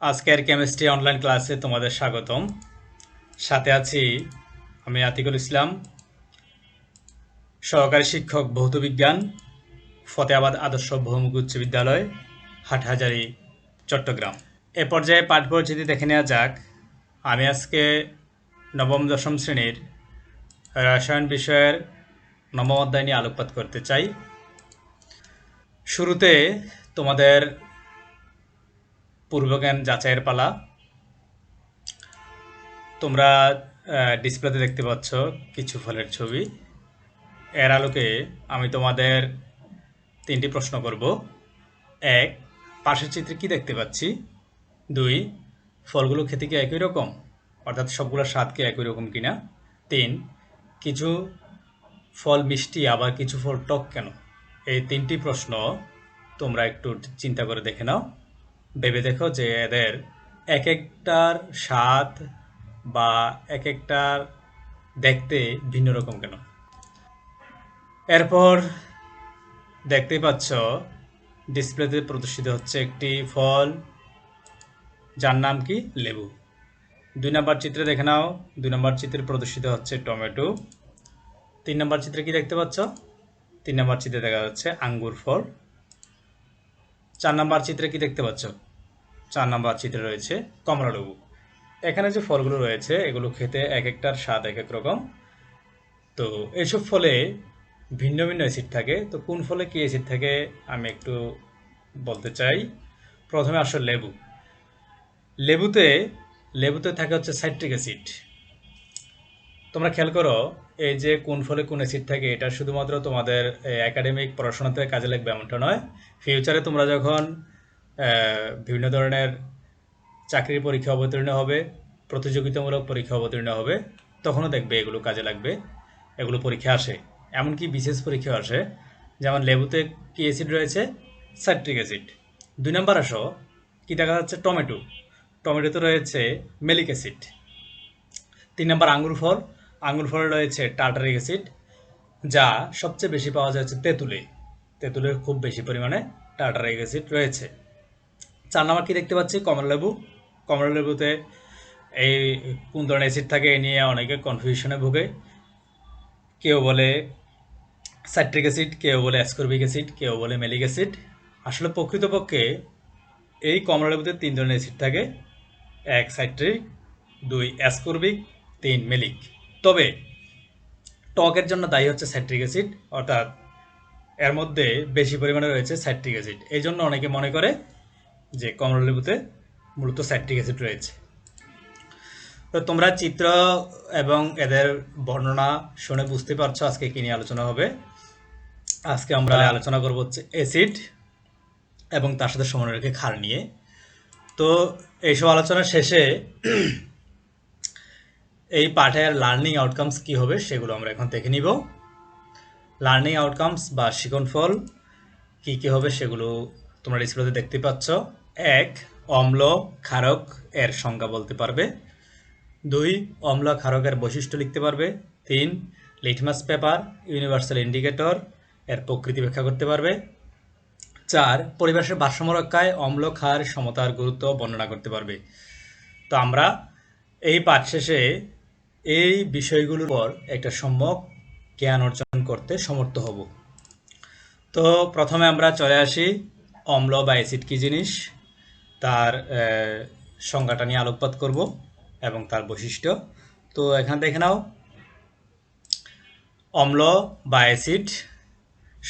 আজকের chemistry online ক্লাসে তোমাদের স্বাগতম। সাথে আছি আমি আতিকুল ইসলাম, সহকারী শিক্ষক ভৌত বিজ্ঞান, ফতেহাবাদ আদর্শ বহুমুখী উচ্চ বিদ্যালয়, হাটহাজারী, চট্টগ্রাম। এ পর্যায়ে পাঠ পরিচিতি দেখে নেওয়া যাক। আমি আজকে নবম দশম শ্রেণীর রসায়ন বিষয়ের নবম অধ্যায় নিয়ে আলোকপাত করতে চাই। শুরুতে তোমাদের পূর্বজ্ঞান যাচাইয়ের পালা। তোমরা ডিসপ্লেতে দেখতে পাচ্ছ কিছু ফলের ছবি। এর আলোকে আমি তোমাদের 3টি প্রশ্ন করব। 1, পাশের চিত্রে কি দেখতে পাচ্ছি? 2, ফলগুলো খেতে কি একই রকম, অর্থাৎ সবগুলোর স্বাদ কি একই রকম কিনা? 3, কিছু ফল মিষ্টি আবার কিছু ফল টক কেন? এই 3টি প্রশ্ন তোমরা একটু চিন্তা করে দেখে নাও, ভেবে দেখো যে এদের এক একটার স্বাদ বা এক একটার দেখতে ভিন্ন রকম কেন। এরপর দেখতেই পাচ্ছ ডিসপ্লেতে প্রদর্শিত হচ্ছে একটি ফল, যার নাম কি? লেবু। 2 নম্বর চিত্রে দেখে নাও, 2 নম্বর চিত্রে প্রদর্শিত হচ্ছে টমেটো। 3 নম্বর চিত্রে কি দেখতে পাচ্ছ? 3 নম্বর চিত্রে দেখা যাচ্ছে আঙ্গুর ফল। 4 নম্বর চিত্রে কি দেখতে পাচ্ছ? 4 নম্বর চিত্রে রয়েছে কমলা লেবু। এখানে যে ফলগুলো রয়েছে এগুলো খেতে এক একটার স্বাদ এক এক রকম। তো এইসব ফলে ভিন্ন ভিন্ন অ্যাসিড থাকে। তো কোন ফলে কি অ্যাসিড থাকে আমি একটু বলতে চাই। প্রথমে আসো লেবু। লেবুতে লেবুতে থাকে হচ্ছে সাইট্রিক অ্যাসিড। তোমরা খেয়াল করো, এই যে কোন ফলে কোন অ্যাসিড থাকে এটা শুধুমাত্র তোমাদের একাডেমিক পড়াশোনাতে কাজে লাগবে এমনটা নয়। ফিউচারে তোমরা যখন বিভিন্ন ধরনের চাকরির পরীক্ষা অবতীর্ণ হবে, প্রতিযোগিতামূলক পরীক্ষা অবতীর্ণ হবে, তখনও দেখবে এগুলো কাজে লাগবে। এগুলো পরীক্ষা আসে, এমনকি বিশেষ পরীক্ষা আসে। যেমন লেবুতে কি অ্যাসিড রয়েছে? Citric acid. 2 নম্বর আসো, কি দেখা যাচ্ছে? টমেটো। টমেটোতে রয়েছে মেলিক অ্যাসিড। 3 নম্বর আঙ্গুর ফল। আঙ্গুর ফলে রয়েছে টার্টারিক অ্যাসিড, যা সবচেয়ে বেশি পাওয়া যায় হচ্ছে তেঁতুলে। তেঁতুলের খুব বেশি পরিমাণে টার্টারিক অ্যাসিড রয়েছে। 4 নম্বর কি দেখতে পাচ্ছি? কমলা লেবু। কমলা লেবুতে এই কোন ধরনের অ্যাসিড থাকে এ নিয়ে অনেকে কনফিউশনে ভোগে। কেউ বলে সাইট্রিক অ্যাসিড, কেউ বলে অ্যাসকর্বিক অ্যাসিড, কেউ বলে মেলিক অ্যাসিড। আসলে প্রকৃতপক্ষে এই কমলা লেবুতে 3 ধরনের অ্যাসিড থাকে। 1 সাইট্রিক, 2 অ্যাসকর্বিক, 3 মেলিক। তবে টকের জন্য দায়ী হচ্ছে সাইট্রিক অ্যাসিড, অর্থাৎ এর মধ্যে বেশি পরিমাণে রয়েছে সাইট্রিক অ্যাসিড। এই জন্য অনেকে মনে করে যে কমলা লেবুতে মূলত সাইট্রিক অ্যাসিড রয়েছে। তো তোমরা চিত্র এবং এদের বর্ণনা শুনে বুঝতে পারছো আজকে কি নিয়ে আলোচনা হবে। আজকে আমরা আলোচনা করব হচ্ছে অ্যাসিড এবং তার সাথে সমন্বয় রেখে ক্ষার নিয়ে। তো এইসব আলোচনার শেষে এই পাঠের লার্নিং আউটকামস কি হবে সেগুলো আমরা এখন দেখে নিব। লার্নিং আউটকামস বা শিক্ষণফল কি কি হবে সেগুলো তোমরা ডিসপ্লেতে দেখতে পাচ্ছ। 1, অম্ল ক্ষারক এর সংজ্ঞা বলতে পারবে। 2, অম্ল ক্ষারকের বৈশিষ্ট্য লিখতে পারবে। 3, লিটমাস পেপার ইউনিভার্সাল ইন্ডিকেটর এর প্রকৃতি ব্যাখ্যা করতে পারবে। 4, পরিবেশের ভারসাম্য রক্ষায় অম্ল ক্ষার সমতার গুরুত্ব বর্ণনা করতে পারবে। তো আমরা এই পাঠ শেষে এই বিষয়গুলোর উপর একটা সম্যক জ্ঞান অর্জন করতে সমর্থ হব। তো প্রথমে আমরা চলে আসি অম্ল বা অ্যাসিড কী জিনিস, তার সংজ্ঞাটা নিয়ে আলোকপাত করব এবং তার বৈশিষ্ট্য। তো এখানে দেখে নাও, অম্ল বা অ্যাসিড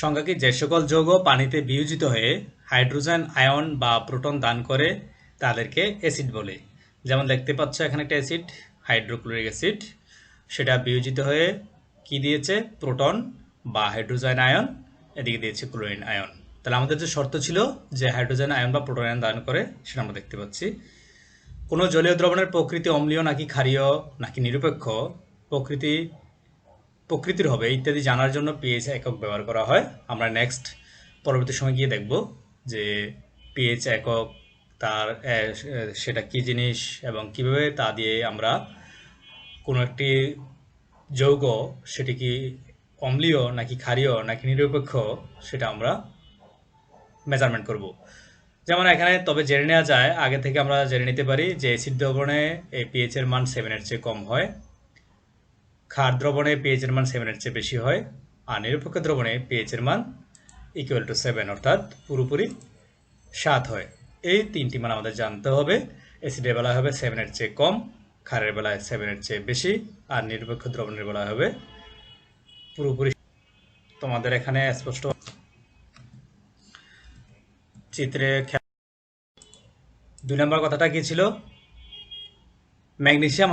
সংজ্ঞা কি? যে সকল যৌগ পানিতে বিয়োজিত হয়ে হাইড্রোজেন আয়ন বা প্রোটন দান করে তাদেরকে অ্যাসিড বলে। যেমন দেখতে পাচ্ছ এখানে একটা অ্যাসিড, হাইড্রোক্লোরিক অ্যাসিড, সেটা বিয়োজিত হয়ে কি দিয়েছে? প্রোটন বা হাইড্রোজেন আয়ন, এদিকে দিয়েছে ক্লোরিন আয়ন। তাহলে আমাদের যে শর্ত ছিল যে হাইড্রোজেন আয়ন বা প্রোটন আয়ন দান করে, সেটা আমরা দেখতে পাচ্ছি। কোনো জলীয় দ্রবণের প্রকৃতি অম্লীয় নাকি ক্ষারীয় নাকি নিরপেক্ষ প্রকৃতির হবে ইত্যাদি জানার জন্য পিএইচ একক ব্যবহার করা হয়। আমরা নেক্সট পরবর্তী সময় গিয়ে দেখব যে পিএইচ একক তার সেটা কি জিনিস এবং কিভাবে তা দিয়ে আমরা কোনো একটি যৌগ সেটি কি অম্লীয় নাকি ক্ষারীয় নাকি নিরপেক্ষ সেটা আমরা মেজারমেন্ট করব। যেমন এখানে তবে জেনে নেওয়া যায়, আগে থেকে আমরা জেনে নিতে পারি যে অ্যাসিড দ্রবণে এই পিএইচ এর মান 7 এর চেয়ে কম হয়, ক্ষার দ্রবণে পিএইচ এর মান 7 এর চেয়ে বেশি হয়, আর নিরপেক্ষ দ্রবণে পিএইচ এর মান ইকুয়াল টু 7 অর্থাৎ পুরোপুরি 7 হয়। এই তিনটি মান আমাদের জানতে হবে। অ্যাসিডের বেলায় হবে 7 এর চেয়ে কম, ক্ষারের বেলায় 7 এর চেয়ে বেশি, আর নিরপেক্ষ দ্রবণের বেলায় হবে পুরোপুরি। তোমাদের এখানে স্পষ্ট চিত্রে 2 নম্বর কথাটা কি ছিল? ম্যাগনেসিয়াম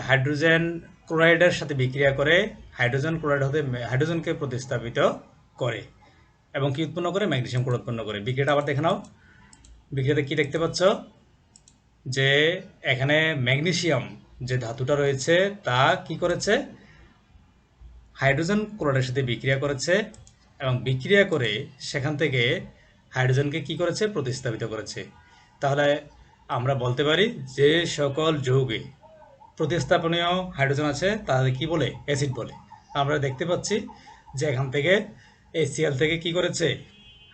হাইড্রোজেন ক্লোরাইডের সাথে বিক্রিয়া করে হাইড্রোজেন ক্লোরাইড হতে হাইড্রোজেনকে প্রতিস্থাপিত করে এবং কি উৎপন্ন করে? ম্যাগনেসিয়াম ক্লোরাইড উৎপন্ন করে। বিক্রিয়াটা আবার দেখে নাও। বিক্রিয়াতে কি দেখতে পাচ্ছ? যে এখানে ম্যাগনেসিয়াম যে ধাতুটা রয়েছে তা কি করেছে? হাইড্রোজেন ক্লোরাইডের সাথে বিক্রিয়া করেছে এবং বিক্রিয়া করে সেখান থেকে হাইড্রোজেনকে কি করেছে? প্রতিস্থাপিত করেছে। তাহলে আমরা বলতে পারি যে সকল যৌগে প্রতিস্থাপনীয় হাইড্রোজেন আছে তাদের কি বলে? অ্যাসিড বলে। আমরা দেখতে পাচ্ছি যে এখান থেকে HCl থেকে কি করেছে?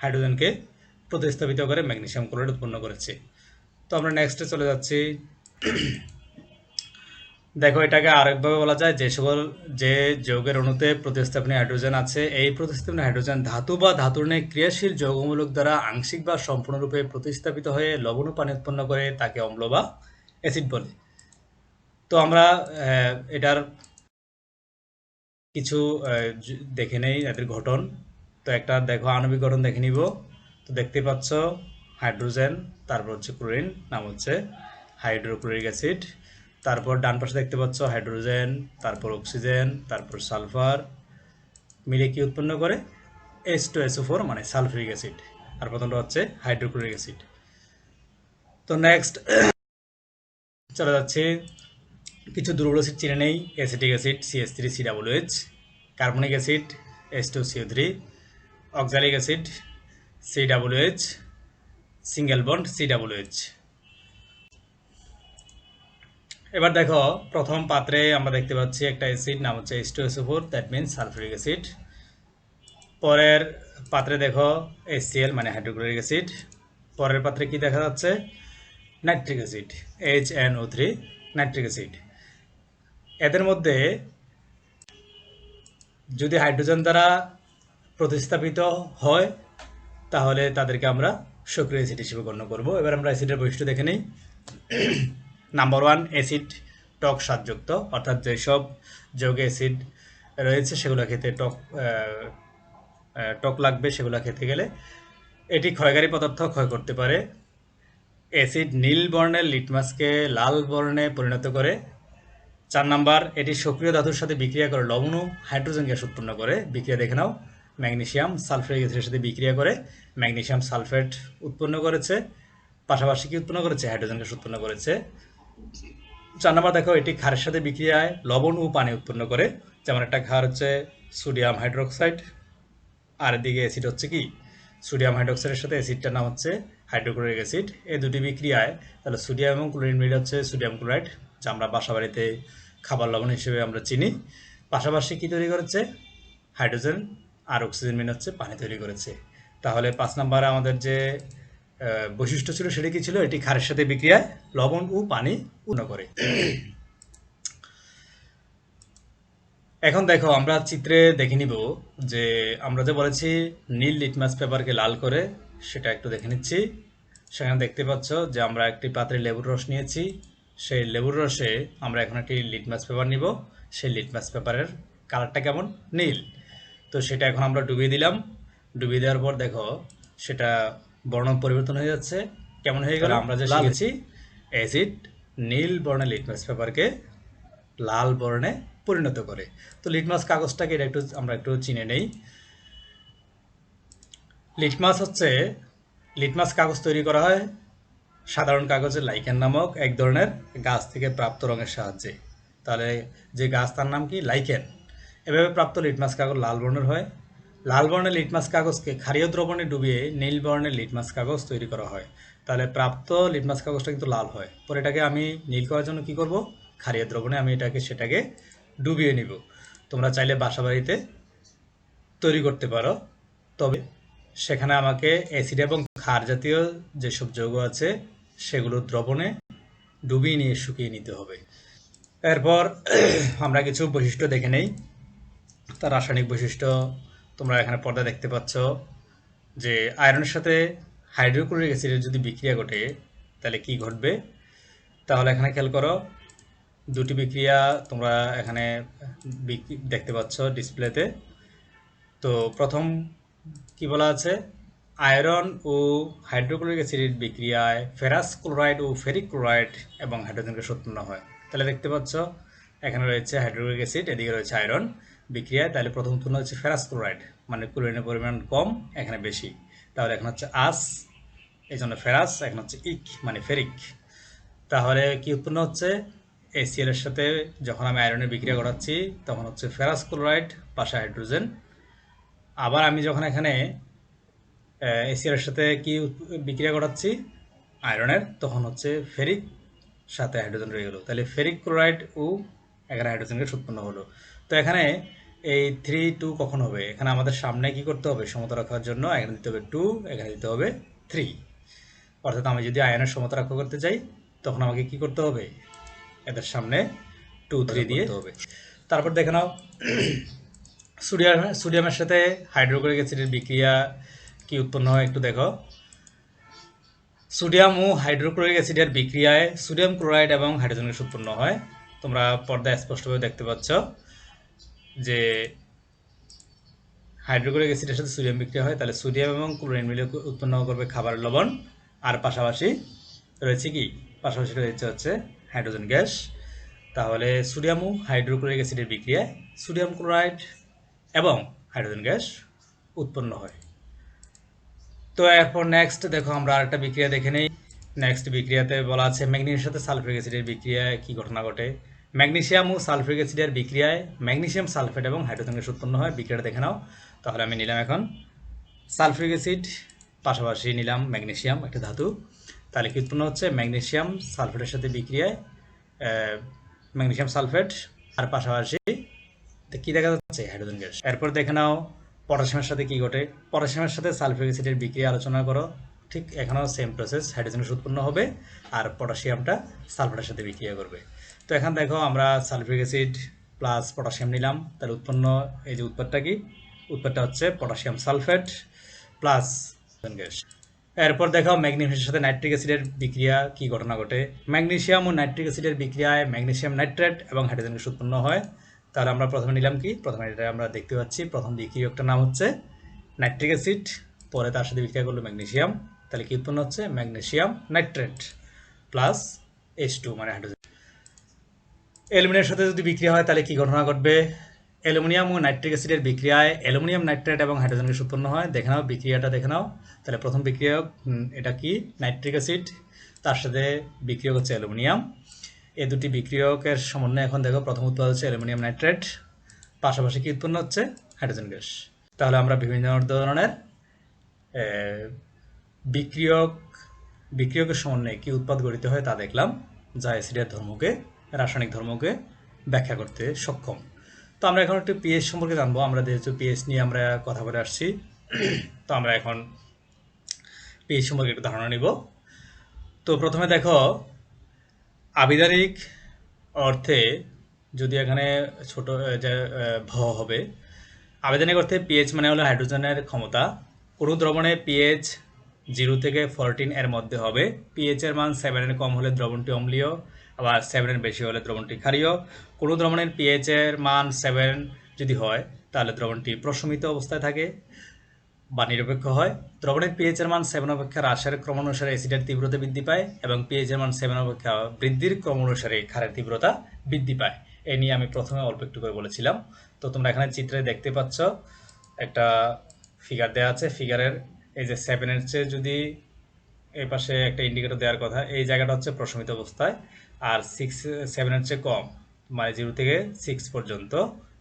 হাইড্রোজেনকে প্রতিস্থাপিত করে ম্যাগনেসিয়াম ক্লোরাইড উৎপন্ন করেছে। তো আমরা নেক্সটে চলে যাচ্ছি। দেখো, এটাকে আরেকভাবে বলা যায়, যে যৌগের অণুতে প্রতিস্থাপনী হাইড্রোজেন আছে, এই প্রতিস্থাপনী হাইড্রোজেন ধাতু বা ধাতুর ন্যায় ক্রিয়াশীল যৌগমূলক দ্বারা আংশিক বা সম্পূর্ণরূপে প্রতিস্থাপিত হয়ে লবণ ও পানি উৎপন্ন করে তাকে অম্ল বা অ্যাসিড বলে। তো আমরা এটার কিছু দেখে নেই এদের গঠন। তো একটা দেখো আণবিক গঠন দেখে নিব। তো দেখতে পাচ্ছ হাইড্রোজেন, তারপর হচ্ছে ক্লোরিন, নাম হচ্ছে হাইড্রোক্লোরিক অ্যাসিড। তারপর ডান পাশে দেখতে পাচ্ছ হাইড্রোজেন, তারপর অক্সিজেন, তারপর সালফার মিলে কি উৎপন্ন করে? H2SO4 মানে সালফিউরিক অ্যাসিড। আর প্রথমটা হচ্ছে হাইড্রোক্লোরিক অ্যাসিড। তো নেক্সট চলে যাচ্ছে, কিছু দুর্বল অ্যাসিড চিনে নেই। Acetic acid CH3COOH, carbonic acid H2CO3, oxalic acid COOH, single bond COOH। এবার দেখো, প্রথম পাত্রে আমরা দেখতে পাচ্ছি একটা অ্যাসিড, নাম হচ্ছে H2SO4, that means sulphuric acid. পরের পাত্রে দেখো HCl মানে হাইড্রোক্লোরিক অ্যাসিড। পরের পাত্রে কি দেখা যাচ্ছে? Nitric acid HNO3 nitric acid. এদের মধ্যে যদি হাইড্রোজেন দ্বারা প্রতিস্থাপিত হয় তাহলে তাদেরকে আমরা সক্রিয় অ্যাসিড হিসেবে গণ্য করব। এবার আমরা অ্যাসিডের বৈশিষ্ট্য দেখে নিই। নাম্বার 1, অ্যাসিড টক স্বাদযুক্ত, অর্থাৎ যেসব যৌগে অ্যাসিড রয়েছে সেগুলো খেতে টক লাগবে, সেগুলো খেতে গেলে এটি ক্ষয়কারী পদার্থ ক্ষয় করতে পারে। অ্যাসিড নীল বর্ণের লিটমাসকে লাল বর্ণে পরিণত করে। 4 নাম্বার, এটি সক্রিয় ধাতুর সাথে বিক্রিয়া করে লবণ ও হাইড্রোজেন গ্যাস উৎপন্ন করে। বিক্রিয়া দেখে নাও। ম্যাগনেসিয়াম সালফারিক অ্যাসিডের সাথে বিক্রিয়া করে ম্যাগনেসিয়াম সালফেট উৎপন্ন করেছে, পাশাপাশি কি উৎপন্ন করেছে? হাইড্রোজেন গ্যাস উৎপন্ন করেছে। 4 নাম্বার দেখো, এটি ক্ষারের সাথে বিক্রিয়ায় লবণ ও পানি উৎপন্ন করে। যেমন একটা ক্ষার হচ্ছে সোডিয়াম হাইড্রোক্সাইড, আর এদিকে অ্যাসিড হচ্ছে কি? সোডিয়াম হাইড্রোক্সাইডের সাথে অ্যাসিডটার নাম হচ্ছে হাইড্রোক্লোরিক অ্যাসিড। এই দুটি বিক্রিয়ায় তাহলে সোডিয়াম এবং ক্লোরিন মিলে হচ্ছে সোডিয়াম ক্লোরাইড, যা আমরা বাসাবাড়িতে খাবার লবণ হিসেবে আমরা চিনি। পাশাপাশি কি তৈরি করেছে? হাইড্রোজেন আর অক্সিজেন মিলে হচ্ছে পানি তৈরি করেছে। তাহলে 5 নম্বরে আমাদের যে বৈশিষ্ট্য ছিল সেটি কি ছিল? এটি ক্ষারের সাথে বিক্রিয়ায় লবণ ও পানি উৎপন্ন করে। এখন দেখো, আমরা চিত্রে দেখে নিব যে আমরা যে বলেছি নীল লিটমাস পেপারকে লাল করে, সেটা একটু দেখে নিচ্ছি। সেখানে দেখতে পাচ্ছ যে আমরা একটি পাত্রে লেবুর রস নিয়েছি। সেই লেবুর রসে আমরা এখন একটি লিটমাস পেপার নিব। সেই লিটমাস পেপারের কালারটা কেমন? নীল। তো সেটা এখন আমরা ডুবিয়ে দিলাম। ডুবিয়ে দেওয়ার পর দেখো সেটা বর্ণ পরিবর্তন হয়ে যাচ্ছে। কেমন হয়ে গেল? আমরা যে শিখেছি অ্যাসিড নীল বর্ণের লিটমাস পেপারকে লাল বর্ণে পরিণত করে। তো লিটমাস কাগজটাকে এটা আমরা একটু চিনে নেই। লিটমাস কাগজ তৈরি করা হয় সাধারণ কাগজের লাইকেন নামক এক ধরনের গাছ থেকে প্রাপ্ত রঙের সাহায্যে। তাহলে যে গাছ তার নাম কি? লাইকেন। এভাবে প্রাপ্ত লিটমাস কাগজ লাল বর্ণের হয়। লাল বর্ণের লিটমাস কাগজকে ক্ষারীয় দ্রবণে ডুবিয়ে নীল বর্ণের লিটমাস কাগজ তৈরি করা হয়। তাহলে প্রাপ্ত লিটমাস কাগজটা কিন্তু লাল হয়। পরে এটাকে আমি নীল করার জন্য কি করব? ক্ষারীয় দ্রবণে আমি সেটাকে ডুবিয়ে নিব। তোমরা চাইলে বাসাবাড়িতে তৈরি করতে পারো, তবে সেখানে আমাকে অ্যাসিড এবং ক্ষার জাতীয় যেসব যৌগ আছে সেগুলো দ্রবণে ডুবিয়ে নিয়ে শুকিয়ে নিতে হবে। এরপর আমরা কিছু বৈশিষ্ট্য দেখে নেই। তার রাসায়নিক বৈশিষ্ট্য তোমরা এখানে পর্দায় দেখতে পাচ্ছ যে আয়রনের সাথে হাইড্রোক্লোরিক অ্যাসিডের যদি বিক্রিয়া ঘটে তাহলে কি ঘটবে। তাহলে এখানে খেয়াল করো, দুটি বিক্রিয়া তোমরা এখানে দেখতে পাচ্ছ ডিসপ্লেতে। তো প্রথম কি বলা আছে, আয়রন ও হাইড্রোক্লোরিক অ্যাসিডের বিক্রিয়ায় ফেরাস ক্লোরাইড ও ফেরিক ক্লোরাইড এবং হাইড্রোজেন গ্যাস উৎপন্ন হয়। তাহলে দেখতে পাচ্ছ এখানে রয়েছে হাইড্রোক্লোরিক অ্যাসিড, এদিকে রয়েছে আয়রন বিক্রিয়ায়। তাহলে প্রথম উৎপন্ন হচ্ছে ফেরাস ক্লোরাইড, মানে ক্লোরিনের পরিমাণ কম, এখানে বেশি। তাহলে এখন হচ্ছে আস, এই জন্য ফেরাস, এখন হচ্ছে ইক মানে ফেরিক। তাহলে কি উৎপন্ন হচ্ছে, এসিএল এর সাথে যখন আমি আয়রনের বিক্রিয়া ঘটাচ্ছি তখন হচ্ছে ফেরাস ক্লোরাইড পাশে হাইড্রোজেন। আবার আমি যখন এখানে এসিএল এর সাথে কি বিক্রিয়া ঘটাচ্ছি আয়রনের, তখন হচ্ছে ফেরিক সাথে হাইড্রোজেন রয়ে গেল। তাহলে ফেরিক ক্লোরাইড ও এখানে হাইড্রোজেন গ্যাস উৎপন্ন হলো। তো এখানে এই 3 2 কখন হবে, এখানে আমাদের সামনে কি করতে হবে, সমতা রাখার জন্য এখানে দিতে হবে 2, এখানে দিতে হবে 3। অর্থাৎ আমি যদি আয়নের সমতা রক্ষা করতে চাই তখন আমাকে কি করতে হবে, এদের সামনে 2 3 দিয়ে হবে। তারপর দেখে নাও সোডিয়ামের সাথে হাইড্রোক্লোরিক অ্যাসিডের বিক্রিয়া কি উৎপন্ন হয় একটু দেখো। সোডিয়াম ও হাইড্রোক্লোরিক অ্যাসিডের বিক্রিয়ায় সোডিয়াম ক্লোরাইড এবং হাইড্রোজেন গ্যাস উৎপন্ন হয়। তোমরা পর্দায় স্পষ্টভাবে দেখতে পাচ্ছ যে হাইড্রোক্লোরিক অ্যাসিডের সাথে সোডিয়াম বিক্রিয়া হয়, তাহলে সোডিয়াম এবং ক্লোরিন মিলে উৎপন্ন করবে খাবারের লবণ। আর পাশাপাশি রয়েছে কি, পাশাপাশি রয়েছে হচ্ছে হাইড্রোজেন গ্যাস। তাহলে সোডিয়াম ও হাইড্রোক্লোরিক অ্যাসিডের বিক্রিয়ায় সোডিয়াম ক্লোরাইড এবং হাইড্রোজেন গ্যাস উৎপন্ন হয়। তো এরপর নেক্সট দেখো আমরা আরেকটা বিক্রিয়া দেখে নেই। নেক্সট বিক্রিয়াতে বলা আছে ম্যাগনেসিয়ামের সাথে সালফিউরিক অ্যাসিডের বিক্রিয়ায় কি ঘটনা ঘটে। ম্যাগনেসিয়াম ও সালফিউরিক অ্যাসিডের বিক্রিয়ায় ম্যাগনেসিয়াম সালফেট এবং হাইড্রোজেন গ্যাস উৎপন্ন হয়। বিক্রিয়াটা দেখে নাও। তাহলে আমি নিলাম এখন সালফিউরিক অ্যাসিড, পাশাপাশি নিলাম ম্যাগনেসিয়াম, একটা ধাতু। তাহলে কি উৎপন্ন হচ্ছে, ম্যাগনেসিয়াম সালফেটের সাথে বিক্রিয়ায় ম্যাগনেসিয়াম সালফেট, আর পাশাপাশি কি দেখা যাচ্ছে, হাইড্রোজেন গ্যাস। এরপর দেখে নাও পটাশিয়ামের সাথে কি ঘটে। পটাশিয়ামের সাথে সালফিউরিক অ্যাসিডের বিক্রিয়া আলোচনা করো। ঠিক এখানেও সেম প্রসেস, হাইড্রোজেন গ্যাস উৎপন্ন হবে আর পটাশিয়ামটা সালফেটের সাথে বিক্রিয়া করবে। তো এখন দেখো আমরা সালফিউরিক অ্যাসিড প্লাস পটাশিয়াম নিলাম, তাহলে উৎপন্ন এই যে উৎপাদটা কি, উৎপাদটা হচ্ছে পটাশিয়াম সালফেট প্লাস গ্যাস। এরপর দেখো ম্যাগনেসিয়ামের সাথে নাইট্রিক অ্যাসিডের বিক্রিয়া কি ঘটনা ঘটে। ম্যাগনেসিয়াম ও নাইট্রিক অ্যাসিডের বিক্রিয়ায় ম্যাগনেসিয়াম নাইট্রেট এবং হাইড্রোজেন গ্যাস উৎপন্ন হয়। তাহলে আমরা প্রথমে নিলাম কি, প্রথমে এটা আমরা দেখতে পাচ্ছি প্রথম বিক্রিয়কটার নাম হচ্ছে নাইট্রিক অ্যাসিড, পরে তার সাথে বিক্রিয়া করলো ম্যাগনেসিয়াম। তাহলে কি উৎপন্ন হচ্ছে, ম্যাগনেসিয়াম নাইট্রেট প্লাস H2 মানে হাইড্রোজেন। অ্যালুমিনিয়ামের সাথে যদি বিক্রিয়া হয় তাহলে কি ঘটনা ঘটবে। অ্যালুমিনিয়াম ও নাইট্রিক অ্যাসিডের বিক্রিয়ায় অ্যালুমিনিয়াম নাইট্রেট এবং হাইড্রোজেন গ্যাস উৎপন্ন হয়। দেখে নাও বিক্রিয়াটা দেখে নাও। তাহলে প্রথম বিক্রিয়ক এটা কি, নাইট্রিক অ্যাসিড, তার সাথে বিক্রিয়ক হচ্ছে অ্যালুমিনিয়াম। এই দুটি বিক্রিয়কের সমন্বয়ে এখন দেখো প্রথম উৎপাদ হচ্ছে অ্যালুমিনিয়াম নাইট্রেট, পাশাপাশি কি উৎপন্ন হচ্ছে, হাইড্রোজেন গ্যাস। তাহলে আমরা বিভিন্ন ধরনের বিক্রিয়কের সমন্বয়ে কি উৎপাদ গঠিত হয় তা দেখলাম, যা অ্যাসিডের ধর্মকে, রাসায়নিক ধর্মকে ব্যাখ্যা করতে সক্ষম। তো আমরা এখন একটু পিএইচ সম্পর্কে জানবো। আমরা যেহেতু পিএইচ নিয়ে আমরা কথা বলে আসছি, তো আমরা এখন পিএইচ সম্পর্কে একটু ধারণা নিব। তো প্রথমে দেখো আবিধানিক অর্থে যদি এখানে ছোট যে ভ হবে, আবিধানিক অর্থে পিএইচ মানে হলো হাইড্রোজেনের ক্ষমতা। কোনো দ্রবণে পিএইচ 0 থেকে 14 এর মধ্যে হবে। পিএইচ এর মান 7 এর কম হলে দ্রবণটি অম্লীয়, আবার 7 এর বেশি হলে দ্রবণটি ক্ষারীয়। কোনো দ্রবণের পিএইচ এর মান 7 যদি হয় তাহলে দ্রবণটি প্রশমিত অবস্থায় থাকে বা নিরপেক্ষ হয়। দ্রবণের পিএইচ এর মান 7 অপেক্ষা হ্রাসের ক্রমানুসারে অ্যাসিডের তীব্রতা বৃদ্ধি পায় এবং পিএইচ এর মান 7 অপেক্ষা বৃদ্ধির ক্রমানুসারে ক্ষারের তীব্রতা বৃদ্ধি পায়। এই নিয়ে আমি প্রথমে অল্প একটু করে বলেছিলাম। তো তোমরা এখানে চিত্রে দেখতে পাচ্ছ একটা ফিগার দেওয়া আছে। ফিগারের এই যে 7 এর চেয়ে যদি এই পাশে একটা ইন্ডিকেটর দেওয়ার কথা, এই জায়গাটা হচ্ছে প্রশমিত অবস্থায়, আর 7 এর চেয়ে কম মানে 0 থেকে 6 পর্যন্ত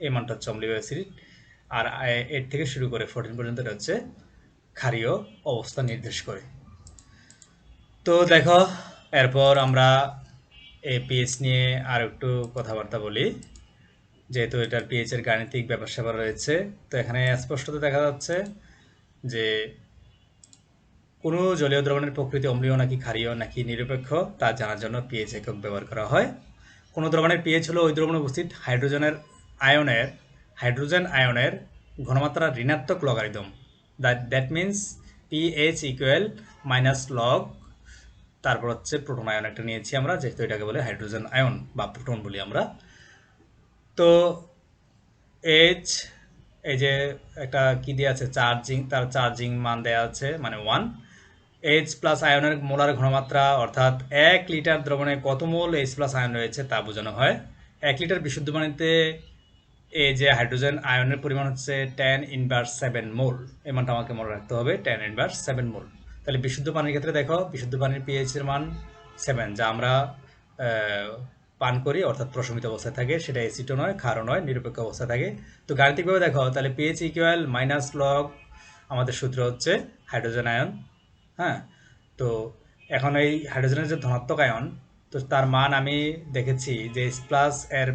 এই মানটা হচ্ছে অম্লীয় অ্যাসিড, আর 8 থেকে শুরু করে 14 পর্যন্ত এটা হচ্ছে ক্ষারীয় অবস্থা নির্দেশ করে। তো দেখো এরপর আমরা এই পিএইচ নিয়ে আর একটু কথাবার্তা বলি, যেহেতু এটার পিএইচ এর গাণিতিক ব্যাপার স্যাপার রয়েছে। তো এখানে স্পষ্টত দেখা যাচ্ছে যে কোনো জলীয় দ্রবণের প্রকৃতি অম্লীয় নাকি ক্ষারীয় নাকি নিরপেক্ষ তা জানার জন্য পিএইচ একক ব্যবহার করা হয়। কোনো দ্রবণের পিএইচ হলো ওই দ্রবণে উপস্থিত হাইড্রোজেন আয়নের ঘনমাত্রা ঋণাত্মক logarithm. That means pH equal minus log, তারপর হচ্ছে প্রোটন আয়ন একটা নিয়েছি আমরা, যেহেতু এটাকে বলে হাইড্রোজেন আয়ন বা প্রোটন বলি আমরা। তো এইচ, এই যে একটা কি দেওয়া আছে চার্জিং, তার চার্জিং মান দেওয়া আছে মানে 1। এইচ প্লাস আয়নের মোলার ঘনমাত্রা অর্থাৎ 1 লিটার দ্রবণে কত মোল এইচ প্লাস আয়ন রয়েছে তা বোঝানো হয়। 1 লিটার বিশুদ্ধ পানিতে এই যে হাইড্রোজেন আয়নের পরিমাণ হচ্ছে 10⁻7 মোল। এই মানটা আমাকে মনে রাখতে হবে, 10⁻7 মোল। তাহলে বিশুদ্ধ পানির ক্ষেত্রে দেখো বিশুদ্ধ পানির পিএইচ এর মান 7, যা আমরা পান করি অর্থাৎ প্রশমিত অবস্থায় থাকে, সেটা অ্যাসিডও নয় ক্ষারও নয়, নিরপেক্ষ অবস্থায় থাকে। তো গাণিতিকভাবে দেখো তাহলে পিএইচ ইকুয়াল মাইনাস লগ, আমাদের সূত্র হচ্ছে হাইড্রোজেন আয়ন। হ্যাঁ, তো এখন এই হাইড্রোজেনের যে ধনাত্মক আয়ন, তো তার মান আমি দেখেছি যে এইচ প্লাস এর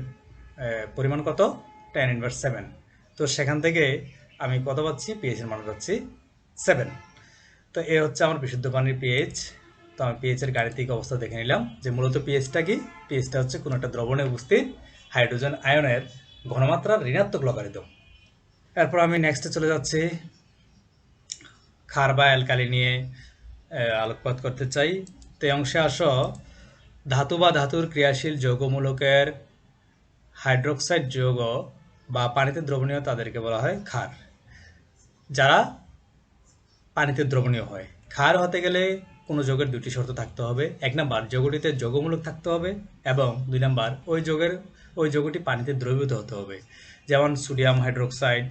পরিমাণ কত 10⁻7। তো সেখান থেকে আমি কত পাচ্ছি, পিএইচ এর মান পাচ্ছি 7। তো এ হচ্ছে আমার বিশুদ্ধ পানির পিএইচ। তো আমি পিএইচ এর গাণিতিক অবস্থা দেখে নিলাম যে মূলত পিএইচটা কি, পিএইচটা হচ্ছে কোনো একটা দ্রবণে উপস্থিত হাইড্রোজেন আয়নের ঘনমাত্রার ঋণাত্মক লগারিদম। এরপর আমি নেক্সটে চলে যাচ্ছি, ক্ষার বা অ্যালকালি নিয়ে আলোকপাত করতে চাই। তো এই অংশে আসো, ধাতু বা ধাতুর ক্রিয়াশীল যৌগমূলকের হাইড্রোক্সাইড যৌগ বা পানিতে দ্রবণীয় তাদেরকে বলা হয় ক্ষার, যারা পানিতে দ্রবণীয় হয়। ক্ষার হতে গেলে কোনো যৌগের দুটি শর্ত থাকতে হবে। 1 নাম্বার, যৌগটিতে যৌগমূলক থাকতে হবে, এবং 2 নাম্বার, ওই যৌগটি পানিতে দ্রবীভূত হতে হবে। যেমন সোডিয়াম হাইড্রোক্সাইড,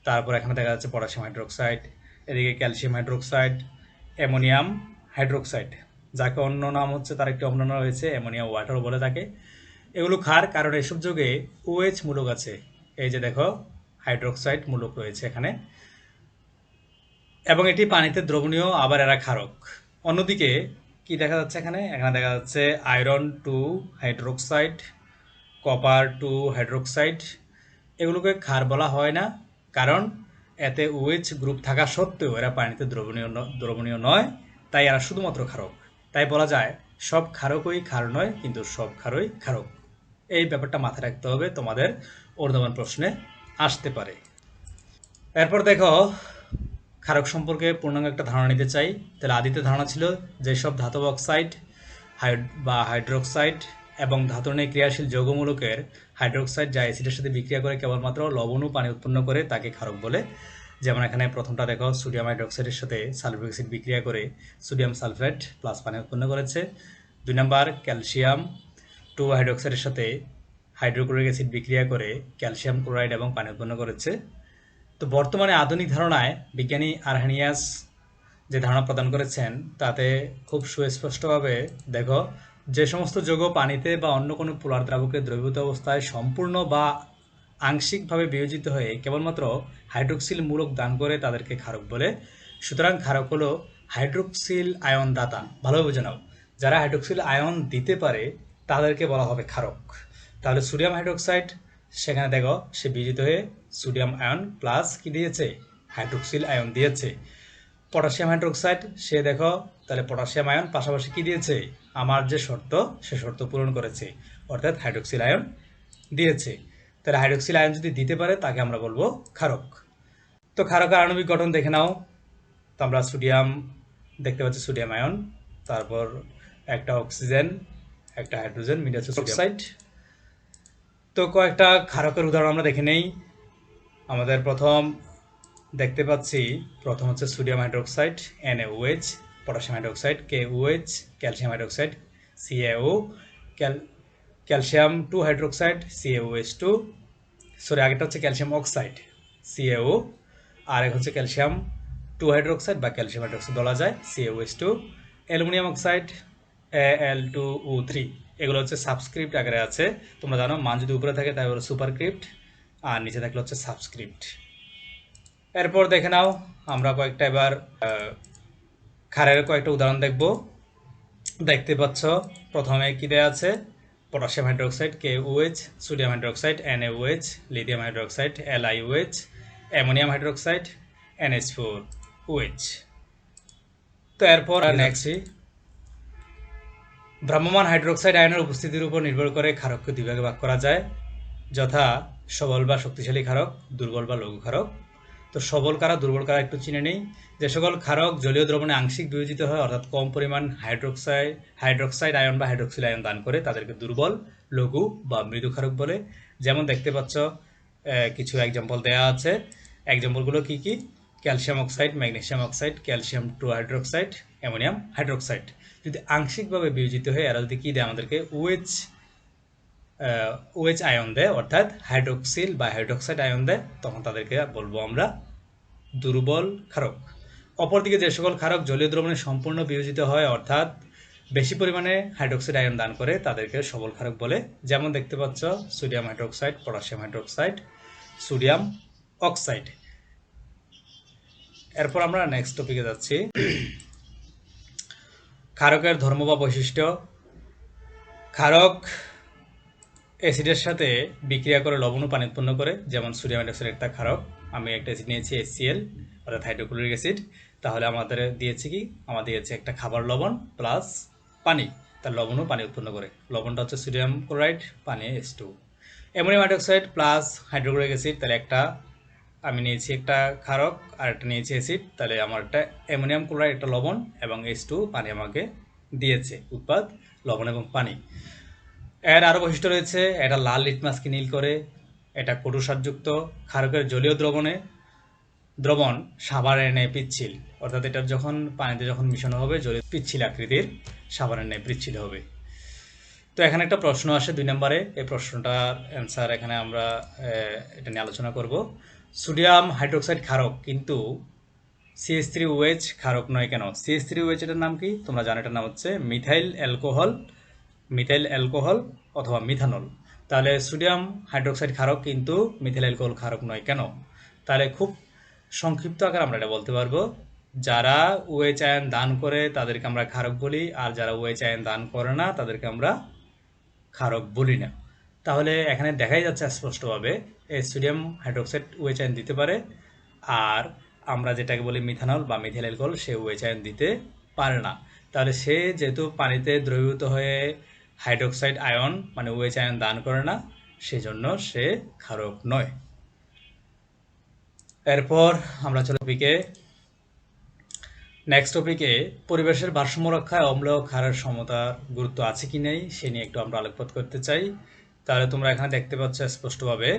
তারপর এখানে দেখা যাচ্ছে পটাশিয়াম হাইড্রোক্সাইড, এদিকে ক্যালসিয়াম হাইড্রোক্সাইড, অ্যামোনিয়াম হাইড্রোক্সাইড, যাকে অন্য নাম হচ্ছে, তার একটি অন্য নাম রয়েছে অ্যামোনিয়াম ওয়াটার বলে থাকে। এগুলো ক্ষার, কারণ এসব যৌগে OH মূলক আছে। এই যে দেখো হাইড্রোক্সাইড মূলক রয়েছে এখানে, এবং এটি পানিতে দ্রবণীয়, আবার এরা ক্ষারক। অন্যদিকে কি দেখা যাচ্ছে এখানে দেখা যাচ্ছে আয়রন 2 হাইড্রোক্সাইড, কপার 2 হাইড্রোক্সাইড। এগুলোকে ক্ষার বলা হয় না, কারণ এতে OH গ্রুপ থাকা সত্ত্বেও এরা পানিতে দ্রবণীয় নয়, তাই এরা শুধুমাত্র ক্ষারক। তাই বলা যায় সব ক্ষারকই ক্ষার নয়, কিন্তু সব ক্ষারই ক্ষারক। এই ব্যাপারটা মাথায় রাখতে হবে, তোমাদের ঊর্ধ্বমান প্রশ্নে আসতে পারে। এরপর দেখো, ক্ষারক সম্পর্কে পূর্ণাঙ্গ একটা ধারণা নিতে চাই। তাহলে আদিতে ধারণা ছিল যেসব ধাতব অক্সাইড বা হাইড্রোক্সাইড এবং ধাতুনিক ক্রিয়াশীল যৌগমূলকের হাইড্রোক্সাইড যা অ্যাসিডের সাথে বিক্রিয়া করে কেবলমাত্র লবণ ও পানি উৎপন্ন করে তাকে ক্ষারক বলে। যেমন এখানে প্রথমটা দেখো, সোডিয়াম হাইড্রোক্সাইডের সাথে সালফিউরিক অ্যাসিড বিক্রিয়া করে সোডিয়াম সালফেট প্লাস পানি উৎপন্ন করেছে। 2 নাম্বার, ক্যালসিয়াম 2 হাইড্রোক্সাইডের সাথে হাইড্রোক্লোরিক অ্যাসিড বিক্রিয়া করে ক্যালসিয়াম ক্লোরাইড এবং পানি উৎপন্ন করেছে। তো বর্তমানে আধুনিক ধারণায় বিজ্ঞানী আরহেনিয়াস যে ধারণা প্রদান করেছেন, তাতে খুব সুস্পষ্টভাবে দেখো, যে সমস্ত যৌগ পানিতে বা অন্য কোনো পোলার দ্রাবকে দ্রবীভূত অবস্থায় সম্পূর্ণ বা আংশিকভাবে বিয়োজিত হয়ে কেবলমাত্র হাইড্রোক্সিল মূলক দান করে তাদেরকে ক্ষারক বলে। সুতরাং ক্ষারক হলো হাইড্রোক্সিল আয়ন দাতা। ভালোভাবে বুঝে নাও, যারা হাইড্রোক্সিল আয়ন দিতে পারে তাদেরকে বলা হবে ক্ষারক। তাহলে সোডিয়াম হাইড্রোক্সাইড, সেখানে দেখো সে বিয়োজিত হয়ে সোডিয়াম আয়ন প্লাস কি দিয়েছে, হাইড্রোক্সিল আয়ন দিয়েছে। পটাশিয়াম হাইড্রোক্সাইড, সে দেখো তাহলে পটাশিয়াম আয়ন পাশাপাশি কি দিয়েছে, আমার যে শর্ত সে শর্ত পূরণ করেছে, অর্থাৎ হাইড্রোক্সিল আয়ন দিয়েছে। তাহলে হাইড্রোক্সিল আয়ন যদি দিতে পারে তাকে আমরা বলবো ক্ষারক। তো ক্ষারকের আণবিক গঠন দেখে নাও। তো আমরা সোডিয়াম দেখতে পাচ্ছি, সোডিয়াম আয়ন, তারপর একটা অক্সিজেন, একটা হাইড্রোজেন, মিলে আছে সোডিয়াম অক্সাইড। তো কয়েকটা ক্ষারকের উদাহরণ আমরা দেখে নেই। আমাদের প্রথম দেখতে পাচ্ছি, প্রথম হচ্ছে sodium hydroxide NaOH, potassium hydroxide KOH, calcium hydroxide CaO, calcium 2 hydroxide CaOH2, sorry আগেরটা হচ্ছে ক্যালসিয়াম অক্সাইড CaO, আর এক হচ্ছে ক্যালসিয়াম 2 হাইড্রোক্সাইড বা ক্যালসিয়াম হাইড্রোক্সাইড বলা যায় CaOH2, অ্যালুমিনিয়াম অক্সাইড Al2O3। এগুলো হচ্ছে সাবস্ক্রিপ্ট আকারে আছে, তোমরা জানো মান যদি উপরে থাকে তাই হলো সুপারস্ক্রিপ্ট, আর নিচে থাকলে হচ্ছে সাবস্ক্রিপ্ট। এরপর দেখে নাও, আমরা কয়েকটা এবার ক্ষারের কয়েকটা উদাহরণ দেখব। দেখতে পাচ্ছ প্রথমে কি দেওয়া আছে, potassium hydroxide KOH, sodium hydroxide NaOH, lithium hydroxide LiOH, ammonium hydroxide NH4OH। তো এরপর নেক্সট, ভ্রাম্যমাণ হাইড্রোক্সাইড আয়নের উপস্থিতির উপর নির্ভর করে ক্ষারককে দুই ভাগে ভাগ করা যায়, যথা সবল বা শক্তিশালী ক্ষারক, দুর্বল বা লঘু ক্ষারক। তো সবল কারা দুর্বল কারা একটু চিনে নেই। যে সকল ক্ষারক জলীয় দ্রবণে আংশিক বিয়োজিত হয়, অর্থাৎ কম পরিমাণ হাইড্রোক্সাইড আয়ন বা হাইড্রোক্সিল আয়ন দান করে, তাদেরকে দুর্বল, লঘু বা মৃদু ক্ষারক বলে। যেমন দেখতে পাচ্ছ কিছু এক্সাম্পল দেওয়া আছে। এক্সাম্পলগুলো কি কি? Calcium oxide, magnesium oxide, calcium 2 hydroxide, ammonium hydroxide. যদি আংশিকভাবে বিয়োজিত হয়, এরা যদি কি দেয় আমাদেরকে OH আয়ন দেয়, অর্থাৎ হাইড্রোক্সিল বা হাইড্রোক্সাইড আয়ন দেয়, তখন তাদেরকে বলবো আমরা দুর্বল ক্ষারক। অপরদিকে যে সকল ক্ষারক জলীয় দ্রবণে সম্পূর্ণ বিয়োজিত হয়, অর্থাৎ বেশি পরিমাণে হাইড্রোক্সাইড আয়ন দান করে, তাদেরকে সবল ক্ষারক বলে। যেমন দেখতে পাচ্ছ sodium hydroxide, potassium hydroxide, sodium oxide. এরপর আমরা নেক্সট টপিকে যাচ্ছি। ক্ষারকের ধর্ম বা বৈশিষ্ট্য। ক্ষারক অ্যাসিডের সাথে বিক্রিয়া করে লবণ ও পানি উৎপন্ন করে, যেমন সোডিয়াম হাইড্রোক্সাইড একটা ক্ষারক। আমি একটা অ্যাসিড নিয়েছি HCl, অর্থাৎ হাইড্রোক্লোরিক অ্যাসিড। তাহলে আমাদের দিয়েছে কি? আমাদের দিয়েছে একটা খাবার লবণ প্লাস পানি, তার লবণ ও পানি উৎপন্ন করে। লবণটা হচ্ছে সোডিয়াম ক্লোরাইড, পানি H2। Ammonium hydroxide plus hydrochloric acid, তাহলে একটা আমি নিয়েছি একটা ক্ষারক আর একটা নিয়েছি অ্যাসিড, তাহলে আমার একটা অ্যামোনিয়াম ক্লোরাইড, একটা লবণ এবং H2 পানি আমাকে দিয়েছে। উৎপাদ লবণ এবং পানি। এর আরও বৈশিষ্ট্য রয়েছে। এটা লাল লিটমাসকে নীল করে, এটা কটু সারযুক্ত। ক্ষারকের জলীয় দ্রবণ সাবানের ন্যায় পিচ্ছিল, অর্থাৎ এটা যখন পানিতে যখন মিশানো হবে জলীয় পিচ্ছিল আকৃতির সাবানের ন্যায় পিচ্ছিল হবে। তো এখানে একটা প্রশ্ন আসে 2 নম্বরে। এই প্রশ্নটার অ্যান্সার এখানে আমরা এটা নিয়ে আলোচনা করব। সোডিয়াম হাইড্রোক্সাইড ক্ষারক, কিন্তু CH3OH ক্ষারক নয় কেন? CH3OH এটার নাম কি? তোমরা জানো, এটার নাম হচ্ছে মিথাইল অ্যালকোহল অথবা মিথানল। তাহলে সোডিয়াম হাইড্রোক্সাইড ক্ষারক, কিন্তু মিথাইল অ্যালকোহল ক্ষারক নয় কেন? তাহলে খুব সংক্ষিপ্ত আকারে আমরা এটা বলতে পারবো, যারা OH আয়ন দান করে তাদেরকে আমরা ক্ষারক বলি, আর যারা OH আয়ন দান করে না তাদেরকে আমরা ক্ষারক বলি না। তাহলে এখানে দেখাই যাচ্ছে স্পষ্টভাবে এই সোডিয়াম হাইড্রোক্সাইড OH আয়ন দিতে পারে, আর আমরা যেটাকে বলি মিথানল বা মিথাইল অ্যালকোহল, সে OH আয়ন দিতে পারে না। তাহলে সে যেহেতু পানিতে দ্রবীভূত হয়ে হাইড্রোক্সাইড আয়ন মানে OH আয়ন দান করে না, সেজন্য সে ক্ষারক নয়। এরপর আমরা চলে নেক্সট টপিকে পরিবেশের ভারসাম্য রক্ষায় অম্ল ও ক্ষারের সমতার গুরুত্ব আছে কি নেই সে নিয়ে একটু আমরা আলোকপাত করতে চাই। তাহলে তোমরা এখানে দেখতে পাচ্ছ স্পষ্টভাবে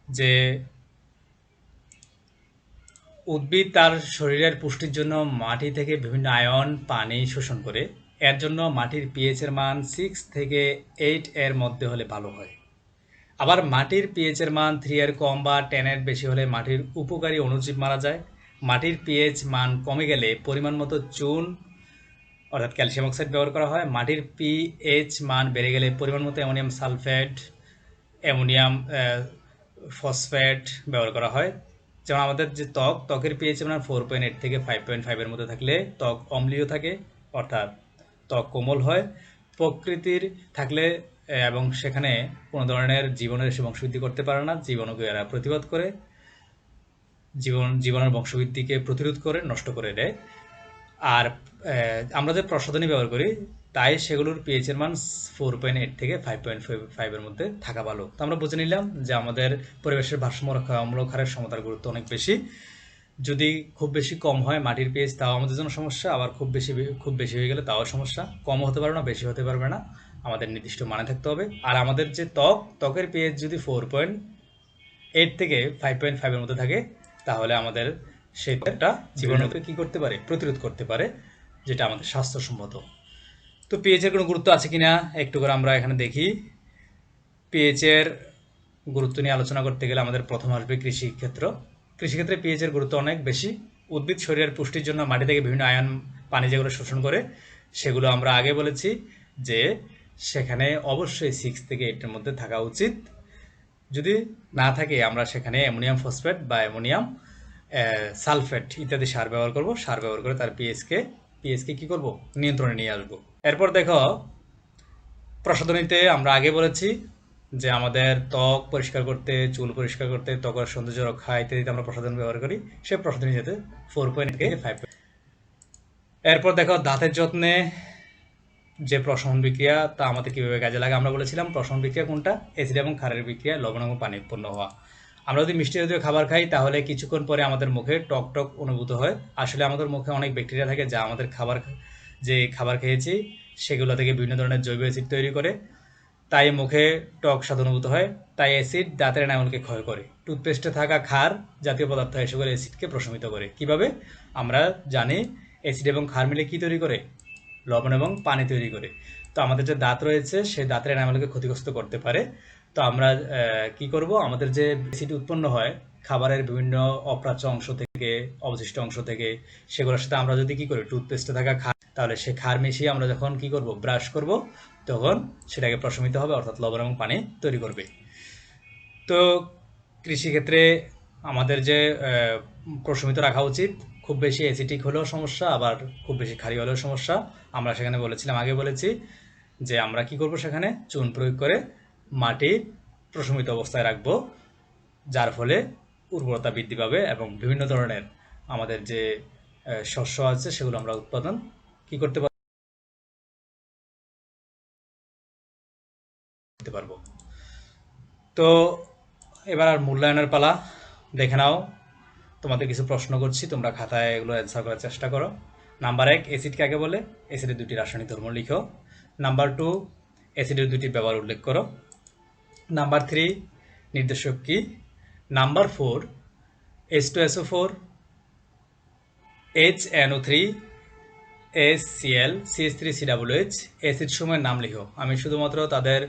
যে উদ্ভিদ তার শরীরের পুষ্টির জন্য মাটি থেকে বিভিন্ন আয়ন পানি শোষণ করে। এর জন্য মাটির পিএইচ এর মান 6 থেকে 8 এর মধ্যে হলে ভালো হয়। আবার মাটির পিএইচ এর মান 3 এর কম বা 10 এর বেশি হলে মাটির উপকারী অণুজীব মারা যায়। মাটির পিএইচ মান কমে গেলে পরিমাণ মতো চুন অর্থাৎ ক্যালসিয়াম অক্সাইড ব্যবহার করা হয়। মাটির পিএইচ মান বেড়ে গেলে পরিমাণ মতো অ্যামোনিয়াম সালফেট, অ্যামোনিয়াম ফসফেট ব্যবহার করা হয়। যেমন আমাদের যে ত্বকের পিএইচ মান 4.8 থেকে 5.5 এর মধ্যে থাকলে ত্বক অম্লীয় থাকে, অর্থাৎ ত্বক কোমল হয়। প্রকৃতির থাকলে এবং সেখানে কোনো ধরনের জীবনের এসে বংশবৃদ্ধি করতে পারে না, জীবাণুকে এরা প্রতিবাদ করে, জীবাণুর বংশবৃদ্ধিকে প্রতিরোধ করে, নষ্ট করে দেয়। আর আমরা যে প্রসাধনী ব্যবহার করি তাই সেগুলোর পিএইচ এর মান 4.8 থেকে 5.5 এর মধ্যে থাকা ভালো। তো আমরা বুঝে নিলাম যে আমাদের পরিবেশের ভারসাম্য রক্ষা অম্ল ক্ষারের সমতার গুরুত্ব অনেক বেশি। যদি খুব বেশি কম হয় মাটির পিএইচ, তাও আমাদের জন্য সমস্যা, আবার খুব বেশি হয়ে গেলে তাও সমস্যা। কম হতে পারবে না, বেশি হতে পারবে না, আমাদের নির্দিষ্ট মানে থাকতে হবে। আর আমাদের যে ত্বকের পিএইচ যদি 4.8 থেকে 5.5 এর মধ্যে থাকে, তাহলে আমাদের সেটা জীবাণুকে কি করতে পারে? প্রতিরোধ করতে পারে, যেটা আমাদের স্বাস্থ্যসম্মত। তো পিএইচ এর কোনো গুরুত্ব আছে কিনা একটু করে আমরা এখানে দেখি। পিএইচ এর গুরুত্ব নিয়ে আলোচনা করতে গেলে আমাদের প্রথম আসবে কৃষিক্ষেত্রে পিএইচ এর গুরুত্ব অনেক বেশি। উদ্ভিদ শরীরের পুষ্টির জন্য মাটি থেকে বিভিন্ন আয়ন পানি যেগুলো শোষণ করে, সেগুলো আমরা আগে বলেছি যে সেখানে অবশ্যই 6 থেকে 8 এর মধ্যে থাকা উচিত। যদি না থাকে আমরা সেখানে অ্যামোনিয়াম ফসফেট বা অ্যামোনিয়াম সালফেট ইত্যাদি সার ব্যবহার করব। সার ব্যবহার করে তার পিএইচকে কি করব? নিয়ন্ত্রণে নিয়ে আসবো। এরপর দেখো, প্রসাধনীতে আমরা আগে বলেছি যে আমাদের ত্বক পরিষ্কার করতে, চুল পরিষ্কার করতে, ত্বকের সৌন্দর্য রক্ষা ইত্যাদিতে আমরা প্রসাধন ব্যবহার করি। সে প্রসাধনী যাতে 4.8 থেকে 5। এরপর দেখো দাঁতের যত্নে যে প্রশমন বিক্রিয়া তা আমাদের কিভাবে কাজে লাগে। আমরা বলেছিলাম প্রশমন বিক্রিয়া কোনটা, অ্যাসিড এবং ক্ষারের বিক্রিয়া, লবণ এবং পানি উৎপন্ন হওয়া। আমরা যদি মিষ্টি জাতীয় খাবার খাই তাহলে কিছুক্ষণ পরে আমাদের মুখে টক টক অনুভূত হয়। আসলে আমাদের মুখে অনেক ব্যাকটেরিয়া থাকে যা আমাদের যে খাবার খেয়েছি সেগুলো থেকে বিভিন্ন ধরনের জৈব অ্যাসিড তৈরি করে, তাই মুখে টক স্বাদ অনুভূত হয়। তাই অ্যাসিড দাঁতের এনামেলকে ক্ষয় করে। টুথপেস্টে থাকা ক্ষার জাতীয় পদার্থ এসে করে অ্যাসিডকে প্রশমিত করে। কিভাবে? আমরা জানি অ্যাসিড এবং ক্ষার মিলে কি তৈরি করে? লবণ এবং পানি তৈরি করে। তো আমাদের যে দাঁত রয়েছে সেই দাঁতের এনামেলকে ক্ষতিগ্রস্ত করতে পারে। তো আমরা কি করব, আমাদের যে অ্যাসিড উৎপন্ন হয় খাবারের বিভিন্ন অপ্রাচ্য অংশ থেকে, অবশিষ্ট অংশ থেকে, সেগুলোর সাথে আমরা যদি কি করি, টুথপেস্টে থাকা ক্ষার, তাহলে সে ক্ষার মিশিয়ে আমরা যখন কি করব, ব্রাশ করব, তখন সেটাকে প্রশমিত হবে, অর্থাৎ লবণ এবং পানি তৈরি করবে। তো কৃষিক্ষেত্রে আমাদের যে প্রশমিত রাখা উচিত, খুব বেশি অ্যাসিডিক হলেও সমস্যা, আবার খুব বেশি ক্ষারী হলেও সমস্যা। আমরা সেখানে বলেছিলাম, আগে বলেছি যে আমরা কি করব, সেখানে চুন প্রয়োগ করে মাটি প্রশমিত অবস্থায় রাখবো, যার ফলে উর্বরতা বৃদ্ধি পাবে এবং বিভিন্ন ধরনের আমাদের যে শস্য আছে সেগুলো আমরা উৎপাদন কি করতে পারবো। তো এবার আর মূল্যায়নের পালা। দেখে নাও, তোমাদের কিছু প্রশ্ন করছি, তোমরা খাতায় এগুলো অ্যান্সার করার চেষ্টা করো। নাম্বার 1, অ্যাসিড কাকে বলে? অ্যাসিডের দুটি রাসায়নিক ধর্ম লিখো। নাম্বার 2, অ্যাসিডের দুটি ব্যবহার উল্লেখ করো। নাম্বার 3, নির্দেশক কি? Number 4, H2SO4, HNO3, HCl, CH3COOH acid সমূহের নাম লিখো। আমি শুধুমাত্র তাদের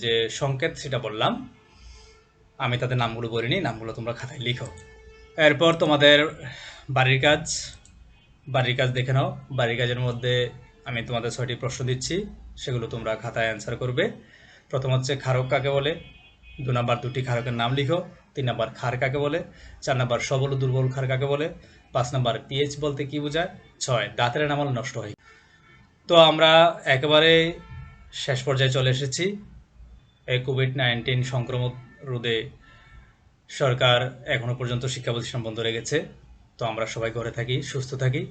যে সংকেত সেটা বললাম, আমি তাদের নামগুলো বলিনি, নামগুলো তোমরা খাতায় লিখো। এরপর তোমাদের বাড়ির কাজ দেখে নাও। বাড়ির কাজের মধ্যে আমি তোমাদের 6টি প্রশ্ন দিচ্ছি, সেগুলো তোমরা খাতায় অ্যান্সার করবে। প্রথম হচ্ছে ক্ষারক কাকে বলে? 2 নাম্বার দুটি ক্ষারকের নাম লিখো। 3 নাম্বার ক্ষার কাকে বলে? 4 নাম্বার সবল ও দুর্বল ক্ষার কাকে বলে? 5 নাম্বার পিএইচ বলতে কি বোঝায়? 6 দাঁতের এনামেল নষ্ট হয়। তো আমরা একেবারে শেষ পর্যায়ে চলে এসেছি। এই কোভিড-19 সংক্রমণ রোধে সরকার এখনো পর্যন্ত শিক্ষা প্রতিষ্ঠান বন্ধ রেখেছে। তো আমরা সবাই ঘরে থাকি, সুস্থ থাকি,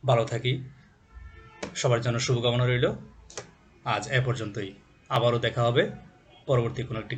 ভালো থাকি। সবার জন্য শুভকামনা রইল। আজ এ পর্যন্তই। আবারও দেখা হবে পরবর্তী কোনো একটি